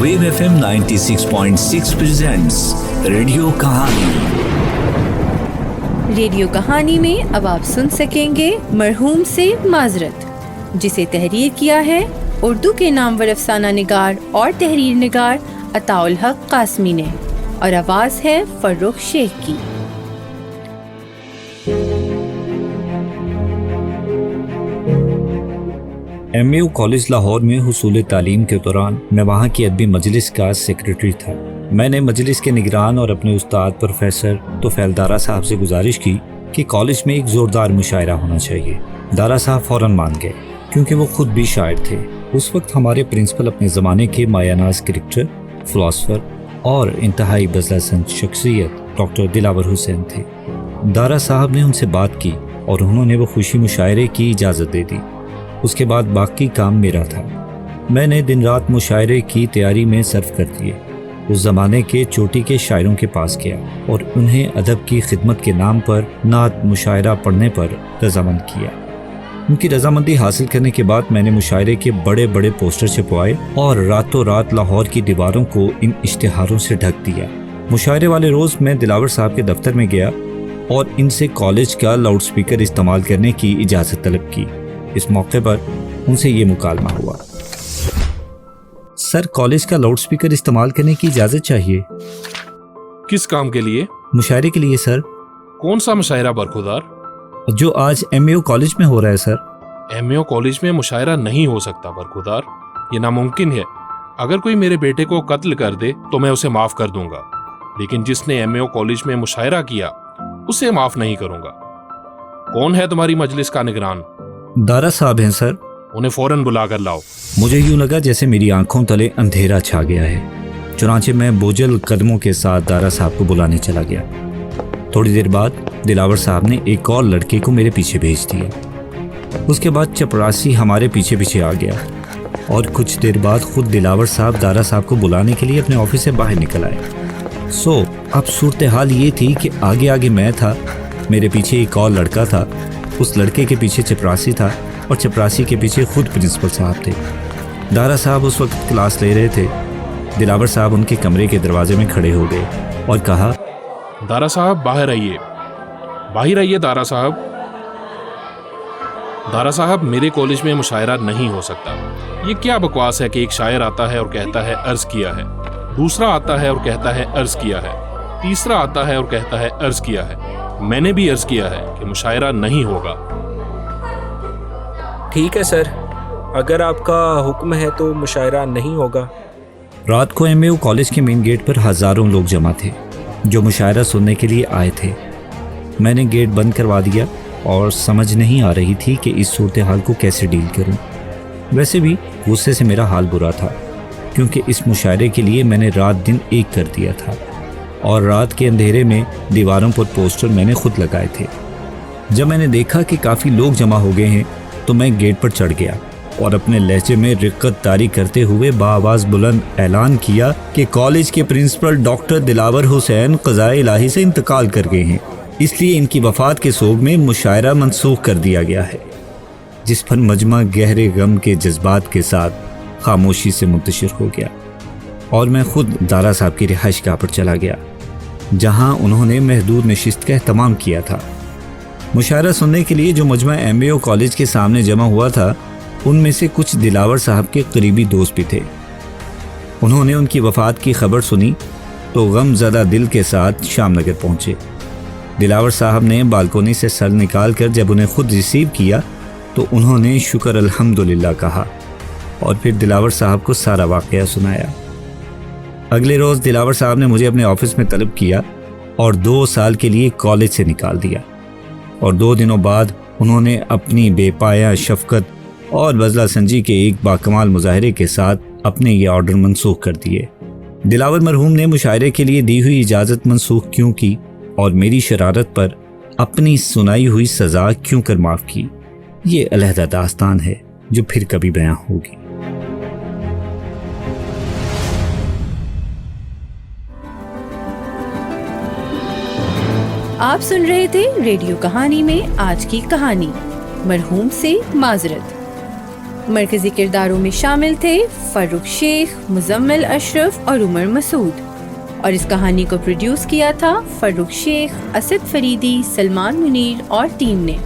Wave FM 96.6 presents radio कहानी। Radio कहानी में अब आप सुन सकेंगे मरहूम से माजरत, जिसे तहरीर किया है उर्दू के नामवर अफसाना निगार और तहरीर निगार अताउल हक कासमी ने, और आवाज़ है फर्रुख शेख की। MAU कॉलेज लाहौर में हुसूल तालीम के दौरान मैं वहाँ की अदबी मजलिस का सेक्रेटरी था। मैंने मजलिस के निगरान और अपने उस्ताद प्रोफेसर तोफैल दारा साहब से गुजारिश की कि कॉलेज में एक ज़ोरदार मुशायरा होना चाहिए। दारा साहब फ़ौरन मान गए, क्योंकि वो खुद भी शायर थे। उस वक्त हमारे प्रिंसिपल अपने ज़माने के मायानाज़ क्रिकेटर, फ़िलासफ़र और इंतहाई बज़लसंद शख्सियत डॉक्टर दिलावर हुसैन थे। दारा साहब ने उनसे बात की और उन्होंने वो खुशी मुशायरे की इजाज़त दे दी। उसके बाद बाकी काम मेरा था। मैंने दिन रात मुशायरे की तैयारी में सर्फ कर दिए। उस ज़माने के चोटी के शायरों के पास गया और उन्हें अदब की खिदमत के नाम पर नात मुशायरा पढ़ने पर रजामंद किया। उनकी रजामंदी हासिल करने के बाद मैंने मुशायरे के बड़े बड़े पोस्टर छपवाए और रातों रात लाहौर की दीवारों को इन इश्तिहारों से ढक दिया। मुशायरे वाले रोज़ मैं दिलावर साहब के दफ्तर में गया और इनसे कॉलेज का लाउड स्पीकर इस्तेमाल करने की इजाज़त तलब की। इस मौके पर उनसे ये मुकालमा हुआ। सर, कॉलेज का लाउड स्पीकर इस्तेमाल करने की इजाज़त चाहिए। किस काम के लिए? मुशायरे के लिए सर। कौन सा मुशायरा बरखुदार? जो आज MAU कॉलेज में हो रहा है सर। MAU कॉलेज में मुशायरा नहीं हो सकता बरखुदार, ये नामुमकिन है। अगर कोई मेरे बेटे को कत्ल कर दे तो मैं उसे माफ कर दूंगा, लेकिन जिसने MAU कॉलेज में मुशायरा किया उसे माफ नहीं करूंगा। कौन है तुम्हारी मजलिस का निगरान? दारा साहब हैं सर। उन्हें फौरन बुला कर लाओ। मुझे यूं लगा जैसे मेरी आंखों तले अंधेरा छा गया है। चुनांचे मैं बोझल कदमों के साथ दारा साहब को बुलाने चला गया। थोड़ी देर बाद दिलावर साहब ने एक और लड़के को मेरे पीछे भेज दिया। उसके बाद चपरासी हमारे पीछे पीछे आ गया और कुछ देर बाद खुद दिलावर साहब दारा साहब को बुलाने के लिए अपने ऑफिस से बाहर निकल आए। अब सूरत हाल ये थी कि आगे आगे मैं था, मेरे पीछे एक और लड़का था, उस लड़के के पीछे चपरासी था और चपरासी के पीछे खुद प्रिंसिपल साहब थे। दारा साहब उस वक्त क्लास ले रहे थे। दिलावर साहब उनके कमरे के दरवाजे में खड़े हो गए और कहा, दारा साहब बाहर आइए, बाहर आइए दारा साहब। दारा साहब, मेरे कॉलेज में मुशायरा नहीं हो सकता। ये क्या बकवास है कि एक शायर आता है और कहता है अर्ज किया है, दूसरा आता है और कहता है अर्ज किया है, तीसरा आता है और कहता है अर्ज किया है। मैंने भी अर्ज किया है कि मुशायरा नहीं होगा। ठीक है सर, अगर आपका हुक्म है तो मुशायरा नहीं होगा। रात को MAU कॉलेज के मेन गेट पर हज़ारों लोग जमा थे जो मुशायरा सुनने के लिए आए थे। मैंने गेट बंद करवा दिया और समझ नहीं आ रही थी कि इस सूरत हाल को कैसे डील करूं। वैसे भी गुस्से से मेरा हाल बुरा था, क्योंकि इस मुशायरे के लिए मैंने रात दिन एक कर दिया था और रात के अंधेरे में दीवारों पर पोस्टर मैंने खुद लगाए थे। जब मैंने देखा कि काफ़ी लोग जमा हो गए हैं तो मैं गेट पर चढ़ गया और अपने लहजे में रिक्कत तारी करते हुए बाआवाज़ बुलंद ऐलान किया कि कॉलेज के प्रिंसिपल डॉक्टर दिलावर हुसैन क़ज़ाए इलाही से इंतकाल कर गए हैं, इसलिए इनकी वफ़ात के सोग में मुशायरा मनसूख कर दिया गया है। जिस पर मजमा गहरे गम के जज्बात के साथ खामोशी से मुंतशिर हो गया और मैं खुद दारा साहब की रिहाइशगाह पर चला गया, जहां उन्होंने महदूद नशिस्त का एहतमाम किया था। मुशायरा सुनने के लिए जो मजमा MAU कॉलेज के सामने जमा हुआ था, उनमें से कुछ दिलावर साहब के करीबी दोस्त भी थे। उन्होंने उनकी वफ़ात की खबर सुनी तो गमज़दा दिल के साथ शामनगर पहुंचे। दिलावर साहब ने बालकोनी से सर निकाल कर जब उन्हें खुद रिसीव किया तो उन्होंने शुक्र अल्हम्दुलिल्लाह कहा और फिर दिलावर साहब को सारा वाक़या सुनाया। अगले रोज़ दिलावर साहब ने मुझे अपने ऑफिस में तलब किया और 2 साल के लिए कॉलेज से निकाल दिया, और 2 दिनों बाद उन्होंने अपनी बेपाया शफ़क़त और बज़ला संजी के एक बाकमाल मुज़ाहरे के साथ अपने ये ऑर्डर मनसूख कर दिए। दिलावर मरहूम ने मुशायरे के लिए दी हुई इजाज़त मनसूख क्यों की और मेरी शरारत पर अपनी सुनाई हुई सज़ा क्यों कर माफ़ की, ये अलहदा दास्तान है जो फिर कभी बयां होगी। आप सुन रहे थे रेडियो कहानी में आज की कहानी मरहूम से माजरत। مرکزی کرداروں میں شامل تھے فرخ شیخ، مزمل اشرف اور عمر مسعود، اور اس کہانی کو پروڈیوس کیا تھا فرخ شیخ، اسد فریدی، سلمان منیر اور ٹیم نے۔